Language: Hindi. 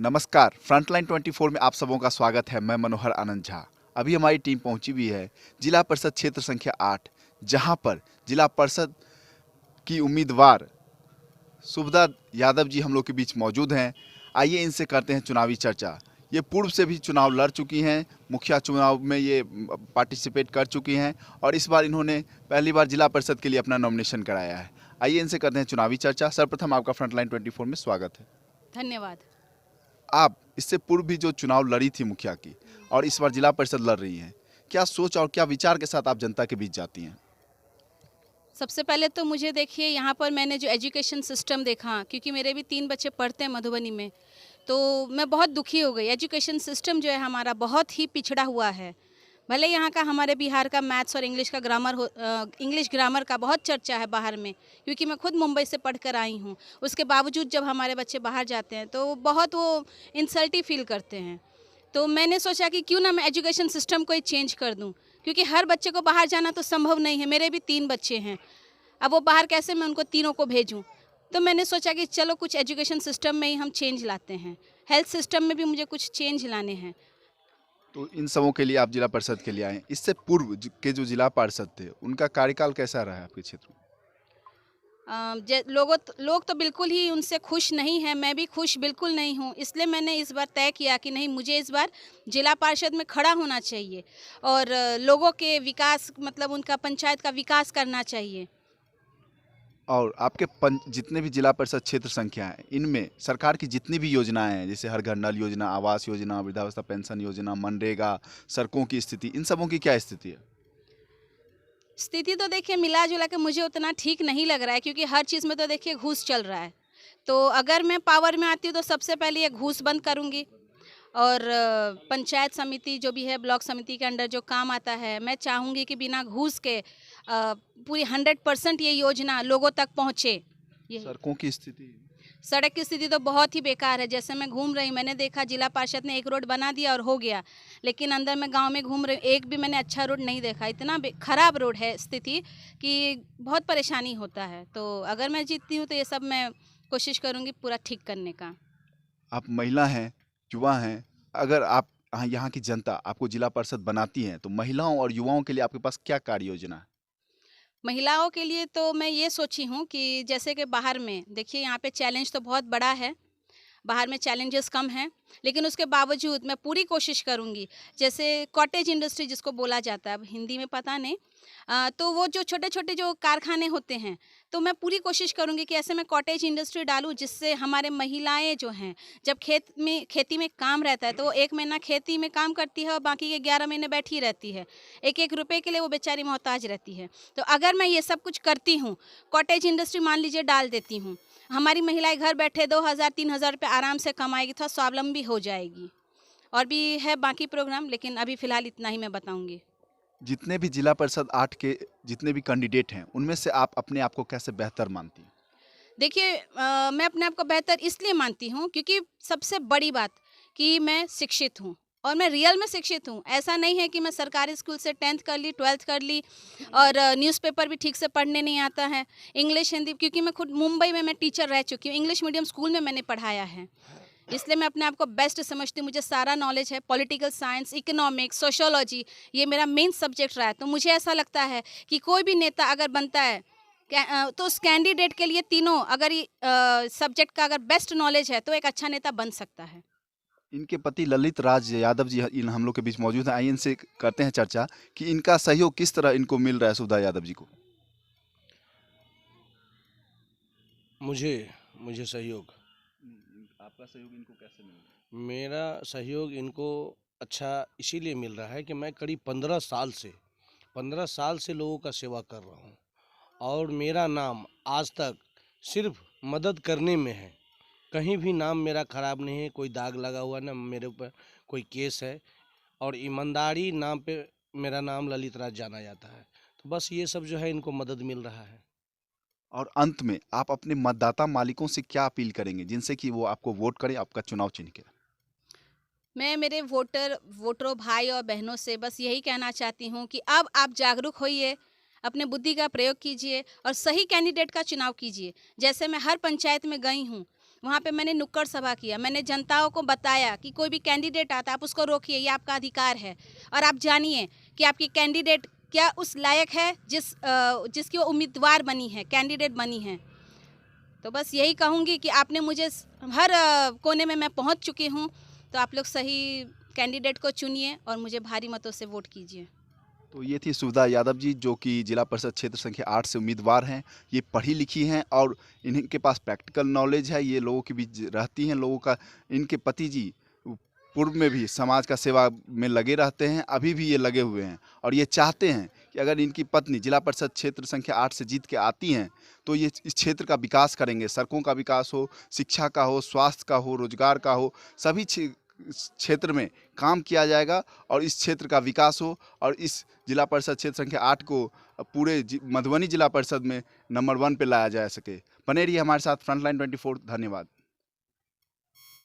नमस्कार, फ्रंटलाइन 24 में आप सबों का स्वागत है। मैं मनोहर आनंद झा। अभी हमारी टीम पहुंची हुई है जिला परिषद क्षेत्र संख्या 8, जहां पर जिला परिषद की उम्मीदवार सुभदा यादव जी हम लोग के बीच मौजूद हैं। आइए इनसे करते हैं चुनावी चर्चा। ये पूर्व से भी चुनाव लड़ चुकी हैं, मुखिया चुनाव में ये पार्टिसिपेट कर चुकी हैं और इस बार इन्होंने पहली बार जिला परिषद के लिए अपना नॉमिनेशन कराया है। आइए इनसे करते हैं चुनावी चर्चा। सर्वप्रथम आपका फ्रंटलाइन 24 में स्वागत है। धन्यवाद। आप इससे पूर्व भी जो चुनाव लड़ी थी मुखिया की और इस बार जिला परिषद लड़ रही हैं, क्या सोच और क्या विचार के साथ आप जनता के बीच जाती हैं? सबसे पहले तो मुझे देखिए यहाँ पर मैंने जो एजुकेशन सिस्टम देखा, क्योंकि मेरे भी 3 बच्चे पढ़ते हैं मधुबनी में, तो मैं बहुत दुखी हो गई। एजुकेशन सिस्टम जो है हमारा बहुत ही पिछड़ा हुआ है। भले यहाँ का हमारे बिहार का मैथ्स और इंग्लिश का इंग्लिश ग्रामर का बहुत चर्चा है बाहर में, क्योंकि मैं खुद मुंबई से पढ़ कर आई हूँ। उसके बावजूद जब हमारे बच्चे बाहर जाते हैं तो बहुत वो इंसल्टी फील करते हैं। तो मैंने सोचा कि क्यों ना मैं एजुकेशन सिस्टम को ही चेंज कर दूं, क्योंकि हर बच्चे को बाहर जाना तो संभव नहीं है। मेरे भी 3 बच्चे हैं, अब वो बाहर कैसे मैं उनको तीनों को भेजूं। तो मैंने सोचा कि चलो कुछ एजुकेशन सिस्टम में ही हम चेंज लाते हैं। हेल्थ सिस्टम में भी मुझे कुछ चेंज लाने हैं। तो इन सबों के लिए आप जिला परिषद के लिए आए। इससे पूर्व के जो जिला पार्षद थे, उनका कार्यकाल कैसा रहा आपके क्षेत्र में? लोग तो बिल्कुल ही उनसे खुश नहीं हैं, मैं भी खुश बिल्कुल नहीं हूँ। इसलिए मैंने इस बार तय किया कि नहीं, मुझे इस बार जिला पार्षद में खड़ा होना चाहिए और लोगों के विकास, मतलब उनका पंचायत का विकास करना चाहिए। और आपके जितने भी जिला परिषद क्षेत्र संख्या हैं, इनमें सरकार की जितनी भी योजनाएं हैं, जैसे हर घर नल योजना, आवास योजना, वृद्धावस्था पेंशन योजना, मनरेगा, सड़कों की स्थिति, इन सबों की क्या स्थिति है? स्थिति तो देखिए मिला जुला के मुझे उतना ठीक नहीं लग रहा है, क्योंकि हर चीज़ में तो देखिए घूस चल रहा है। तो अगर मैं पावर में आती हूँ तो सबसे पहले ये घूस बंद करूँगी और पंचायत समिति जो भी है, ब्लॉक समिति के अंडर जो काम आता है, मैं चाहूँगी कि बिना घूस के पूरी 100% ये योजना लोगों तक पहुँचे। ये सड़कों की स्थिति? सड़क की स्थिति तो बहुत ही बेकार है। जैसे मैं घूम रही, मैंने देखा जिला पार्षद ने एक रोड बना दिया और हो गया, लेकिन अंदर मैं गांव में घूम रही, एक भी मैंने अच्छा रोड नहीं देखा। इतना खराब रोड है स्थिति कि बहुत परेशानी होता है। तो अगर मैं जीतती हूँ तो ये सब मैं कोशिश करूँगी पूरा ठीक करने का। आप महिला हैं, युवा हैं, अगर आप यहाँ की जनता आपको जिला परिषद बनाती हैं, तो महिलाओं और युवाओं के लिए आपके पास क्या कार्य योजना है? महिलाओं के लिए तो मैं ये सोची हूँ कि जैसे कि बाहर में देखिए, यहाँ पे चैलेंज तो बहुत बड़ा है, बाहर में चैलेंजेस कम हैं, लेकिन उसके बावजूद मैं पूरी कोशिश करूँगी। जैसे कॉटेज इंडस्ट्री जिसको बोला जाता है, अब हिंदी में पता नहीं, तो वो जो छोटे छोटे जो कारखाने होते हैं, तो मैं पूरी कोशिश करूँगी कि ऐसे मैं कॉटेज इंडस्ट्री डालूँ, जिससे हमारे महिलाएं जो हैं, जब खेती में काम रहता है तो वो 1 महीना खेती में काम करती है और बाकी के 11 महीने बैठी रहती है। एक एक रुपये के लिए वो बेचारी मोहताज रहती है। तो अगर मैं ये सब कुछ करती हूँ, कॉटेज इंडस्ट्री मान लीजिए डाल देती हूँ, हमारी महिलाएं घर बैठे 2000-3000 रुपये आराम से कमाएगी, थोड़ा स्वावलंबी हो जाएगी। और भी है बाकी प्रोग्राम, लेकिन अभी फ़िलहाल इतना ही मैं बताऊंगी। जितने भी जिला परिषद 8 के जितने भी कैंडिडेट हैं, उनमें से आप अपने आप को कैसे बेहतर मानती हैं? देखिए, मैं अपने आप को बेहतर इसलिए मानती हूँ क्योंकि सबसे बड़ी बात कि मैं शिक्षित हूँ और मैं रियल में शिक्षित हूँ। ऐसा नहीं है कि मैं सरकारी स्कूल से 10th कर ली, 12th कर ली और न्यूज़पेपर भी ठीक से पढ़ने नहीं आता है। इंग्लिश हिंदी, क्योंकि मैं खुद मुंबई में मैं टीचर रह चुकी हूँ, इंग्लिश मीडियम स्कूल में मैंने पढ़ाया है, इसलिए मैं अपने आप को बेस्ट समझती हूँ। मुझे सारा नॉलेज है, पॉलिटिकल साइंस, इकोनॉमिक्स, सोशियोलॉजी, ये मेरा मेन सब्जेक्ट रहा है। तो मुझे ऐसा लगता है कि कोई भी नेता अगर बनता है तो उस कैंडिडेट के लिए तीनों अगर सब्जेक्ट का अगर बेस्ट नॉलेज है तो एक अच्छा नेता बन सकता है। इनके पति ललित राज यादव जी इन हम लोग के बीच मौजूद हैं। आइए इनसे करते हैं चर्चा कि इनका सहयोग किस तरह इनको मिल रहा है, सुधा यादव जी को। मुझे मुझे सहयोग आपका सहयोग इनको कैसे मिल रहा है? मेरा सहयोग इनको अच्छा इसीलिए मिल रहा है कि मैं करीब 15 साल से लोगों का सेवा कर रहा हूँ और मेरा नाम आज तक सिर्फ मदद करने में है। कहीं भी नाम मेरा खराब नहीं है, कोई दाग लगा हुआ ना मेरे ऊपर कोई केस है, और ईमानदारी नाम पे मेरा नाम ललित राज जाना जाता है। तो बस ये सब जो है इनको मदद मिल रहा है। और अंत में आप अपने मतदाता मालिकों से क्या अपील करेंगे, जिनसे कि वो आपको वोट करें, आपका चुनाव चिन्ह के? मैं मेरे वोटरों भाई और बहनों से बस यही कहना चाहती हूँ कि अब आप जागरूक होइए, अपने बुद्धि का प्रयोग कीजिए और सही कैंडिडेट का चुनाव कीजिए। जैसे मैं हर पंचायत में गई हूँ वहाँ पे मैंने नुक्कड़ सभा किया, मैंने जनताओं को बताया कि कोई भी कैंडिडेट आता आप उसको रोकिए, ये आपका अधिकार है और आप जानिए कि आपकी कैंडिडेट क्या उस लायक है जिसकी वो उम्मीदवार बनी है, कैंडिडेट बनी है। तो बस यही कहूँगी कि आपने मुझे हर कोने में मैं पहुँच चुकी हूँ, तो आप लोग सही कैंडिडेट को चुनिए और मुझे भारी मतों से वोट कीजिए। तो ये थी सुविधा यादव जी, जो कि जिला परिषद क्षेत्र संख्या 8 से उम्मीदवार हैं। ये पढ़ी लिखी हैं और इनके पास प्रैक्टिकल नॉलेज है, ये लोगों के बीच रहती हैं। लोगों का, इनके पति जी पूर्व में भी समाज का सेवा में लगे रहते हैं, अभी भी ये लगे हुए हैं और ये चाहते हैं कि अगर इनकी पत्नी जिला परिषद क्षेत्र संख्या 8 से जीत के आती हैं तो ये इस क्षेत्र का विकास करेंगे। सड़कों का विकास हो, शिक्षा का हो, स्वास्थ्य का हो, रोजगार का हो, सभी क्षेत्र में काम किया जाएगा और इस क्षेत्र का विकास हो और इस जिला परिषद क्षेत्र संख्या 8 को पूरे मधुबनी जिला परिषद में नंबर 1 पे लाया जा सके। बने रहिए हमारे साथ फ्रंटलाइन 24। धन्यवाद।